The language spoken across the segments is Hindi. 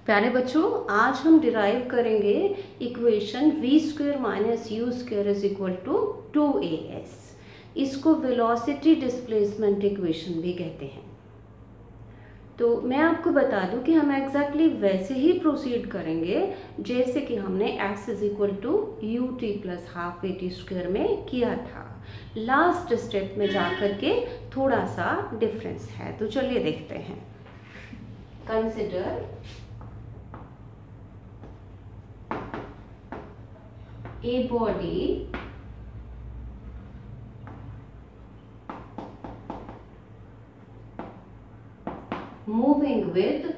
प्यारे बच्चों, आज हम डिराइव करेंगे equation v square minus u square is equal to 2as। इसको वेलोसिटी डिस्प्लेसमेंट इक्वेशन भी कहते हैं। तो मैं आपको बता दूं कि हम एग्जैक्टली वैसे ही प्रोसीड करेंगे जैसे कि हमने x is equal to u t plus half a t square में किया था। लास्ट स्टेप में जाकर के थोड़ा सा डिफरेंस है, तो चलिए देखते हैं। Consider a body moving with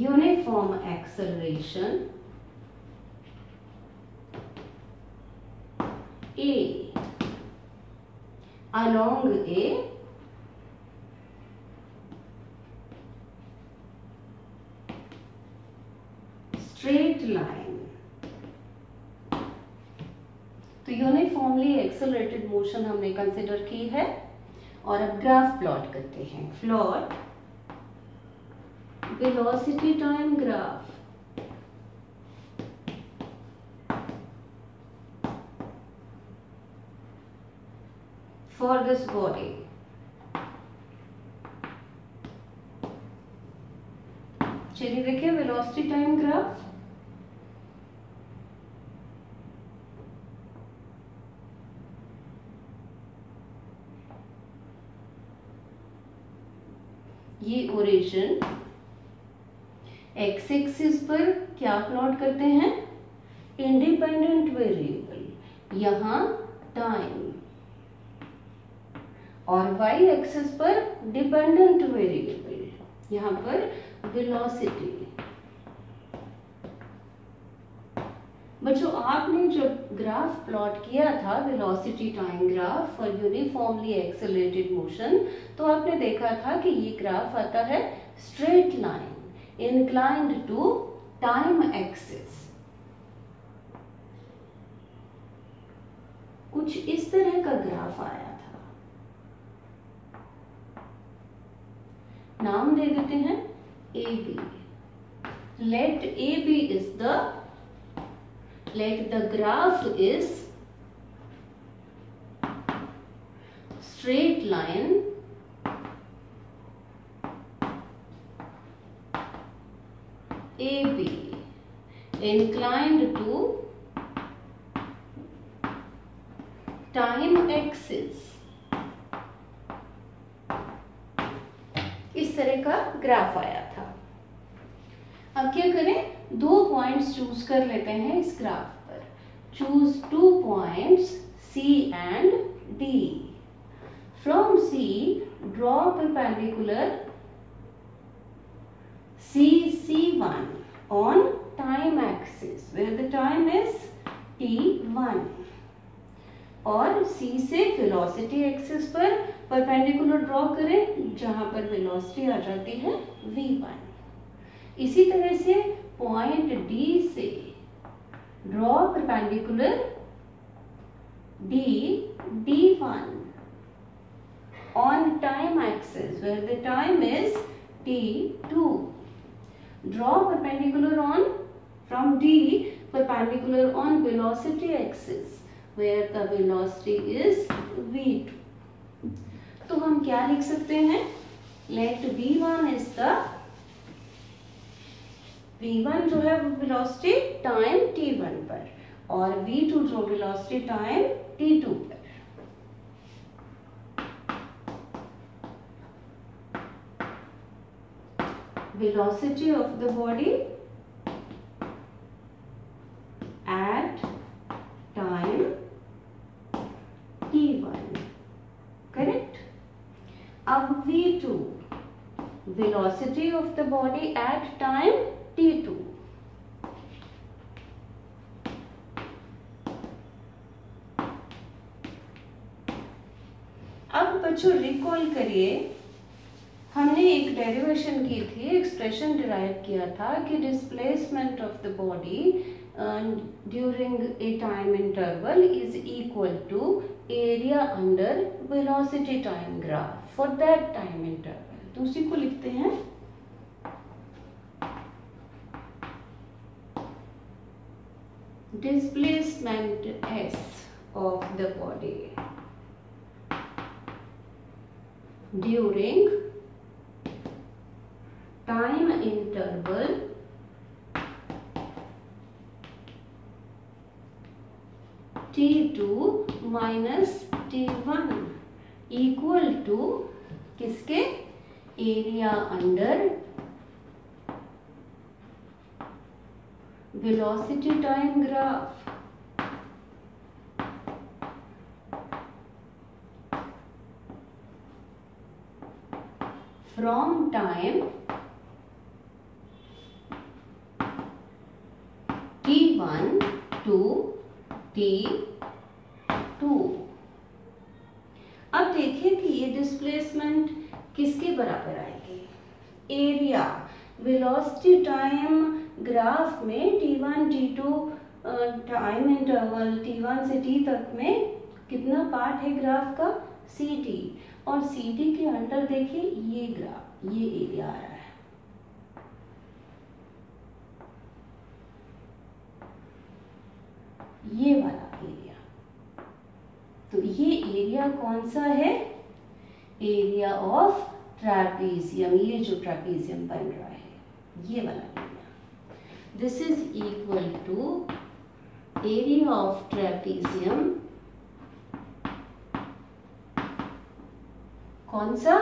uniform acceleration a along a straight line। तो यूनिफॉर्मली एक्सेलरेटेड मोशन हमने कंसिडर की है और अब ग्राफ प्लॉट करते हैं। Plot velocity time graph for this body. चलिए देखिए वेलोसिटी टाइम ग्राफ। ये ओरिजिन एक्स एक्सिस पर क्या प्लॉट करते हैं? इंडिपेंडेंट वेरिएबल, यहां टाइम, और वाई एक्सिस पर डिपेंडेंट वेरिएबल, यहां पर वेलोसिटी। बच्चों, आपने जब ग्राफ प्लॉट किया था velocity time graph for uniformly accelerated motion, तो आपने देखा था कि ये ग्राफ आता है straight line inclined to time axis. कुछ इस तरह का ग्राफ आया था। नाम दे देते हैं A B. Let A B is the let the graph is straight line AB inclined to time axis। इस तरह का ग्राफ आया था। अब क्या करें? दो पॉइंट्स चूज कर लेते हैं इस ग्राफ पर। Choose 2 points C and D। From C draw perpendicular CC1 on time axis where the time is T1, और C से वेलोसिटी एक्सिस पर परपेंडिकुलर ड्रॉ करें जहां पर वेलोसिटी आ जाती है V1। इसी तरह से पॉइंट D से draw perpendicular D1 on time axis where the time is T2। Draw perpendicular on from D perpendicular on velocity axis where the velocity is V2। तो हम क्या लिख सकते हैं? Let V1 is the V1 जो है वेलोसिटी टाइम T1 पर, और V2 जो वेलोसिटी टाइम T2 पर। Velocity of the body at time T1, correct. अब V2 velocity of the body at time T2। अब बच्चों रिकॉल करिए, हमने एक डेरिवेशन की थी, एक्सप्रेशन डिराइव किया था कि displacement of the body during a time interval is equal to area under velocity time graph for that time interval. तो उसी को लिखते हैं displacement S of the body during time interval T2 minus T1 equal to किसके area under velocity time graph from time t1 to t2। अब देखिए कि ये डिस्प्लेसमेंट किसके बराबर आएगी, एरिया वेलोसिटी टाइम ग्राफ में t1 t2 time interval t1 से t तक में कितना पार्ट है ग्राफ का, ct, और ct के अंडर देखिए ये ग्राफ, ये एरिया आ रहा है। ये वाला एरिया, तो ये एरिया कौन सा है, एरिया ऑफ ट्रैपीजियम, ये जो ट्रैपीजियम बन रहा है ये वाला area. This is equal to area of trapezium, कौन सा,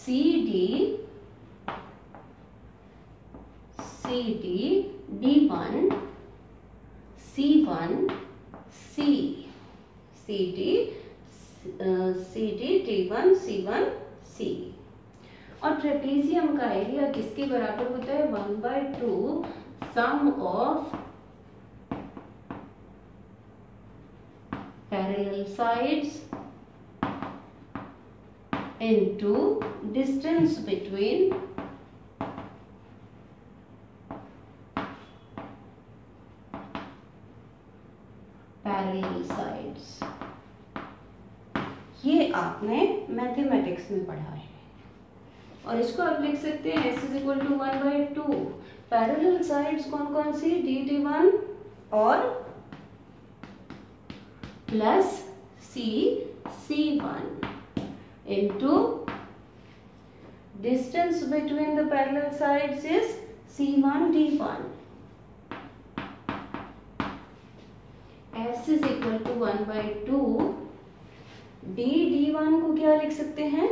CD D1 C1 C, CD D1 C1 C। और ट्रेपेजियम का एरिया किसके बराबर होता है, 1/2 sum of parallel sides into distance between parallel sides। ये आपने मैथमेटिक्स में पढ़ा है और इसको आप लिख सकते हैं S is equal to 1/2 parallel sides कौन कौन सी, D1 और plus C1 into distance between the parallel sides is C1 D1। S is equal to 1/2 D1 को क्या लिख सकते हैं,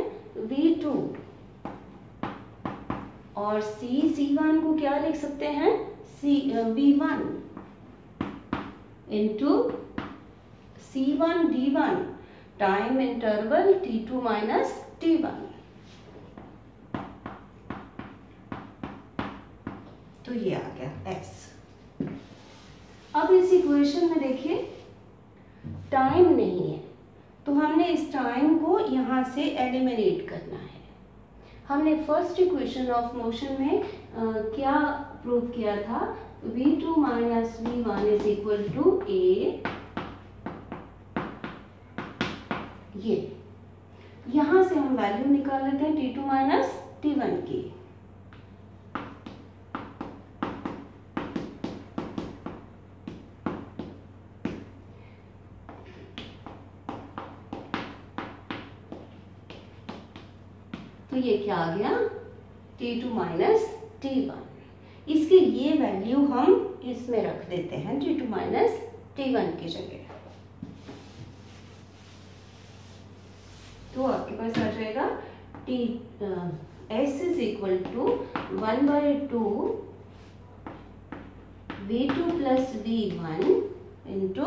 V2, और C1 को क्या लिख सकते हैं, V1 into C1 D1 time interval T2 minus T1। तो ये आ गया S। अब इस इक्वेशन में देखिए टाइम नहीं है, तो हमने इस टाइम को यहां से एलिमिनेट करना है। हमने फर्स्ट इक्वेशन ऑफ मोशन में क्या प्रूव किया था, V2 minus V1 is equal to A, ये यहां से हम वैल्यू निकाल लेते हैं T2 माइनस T1 की। तो ये क्या आ गया, T2 माइनस T1। इसकी ये वैल्यू हम इसमें रख देते हैं T2 माइनस T1 की जगह, तो आपके पास आ जाएगा S is equal to 1/2 V2 plus V1 into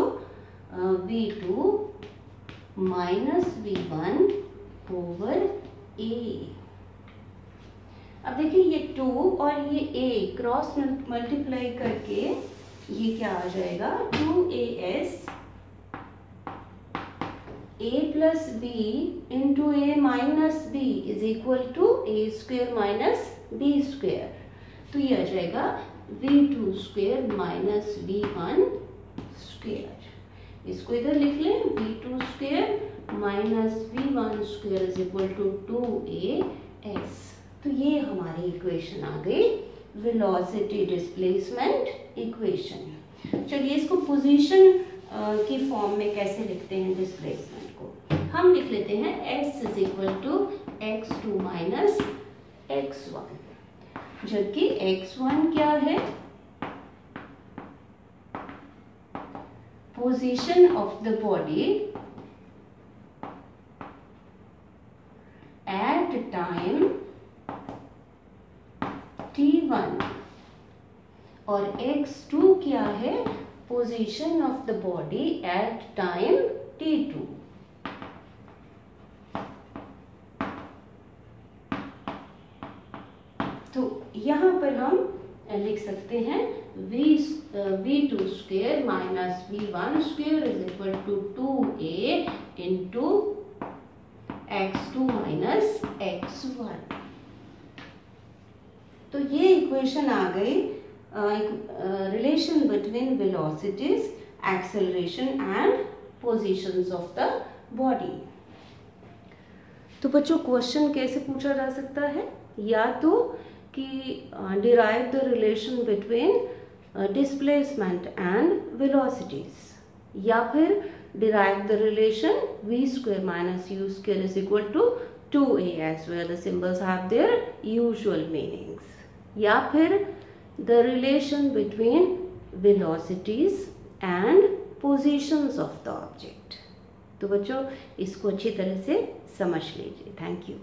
V2 minus V1 over A। अब देखिए ये 2 और ये A क्रॉस मल्टीप्लाई करके ये क्या आ जाएगा, 2AS A plus B into A minus B is equal to A square minus B square. तो ये आ जाएगा V2 square minus V1 square. इसको इधर लिख लें, V2 square minus V1 square is equal to 2AS। तो तो ये हमारी इक्वेशन आ गई वेलोसिटी डिस्प्लेसमेंट इक्वेशन। चलिए इसको पोजीशन की फॉर्म में कैसे लिखते हैं डिस्प्लेसमेंट को। हम लिख लेते हैं x is equal to x2 minus x1, जबकि x1 क्या है, position of the body at time t1 और x2 क्या है, position of the body at time t2। तो यहां पर हम लिख सकते हैं v2 square minus v1 square is equal to 2a into x2 minus x1। तो ये इक्वेशन आ गई relation between velocities, acceleration and positions of the body. तो बच्चों क्वेश्चन कैसे पूछा जा सकता है, या तो कि derive the relation between displacement and velocities, या फिर derive the relation v square minus u square is equal to 2as where the symbols have their usual meanings, या फिर the relation between velocities and positions of the object। तो बच्चों इसको अच्छी तरह से समझ लीजिए। Thank you.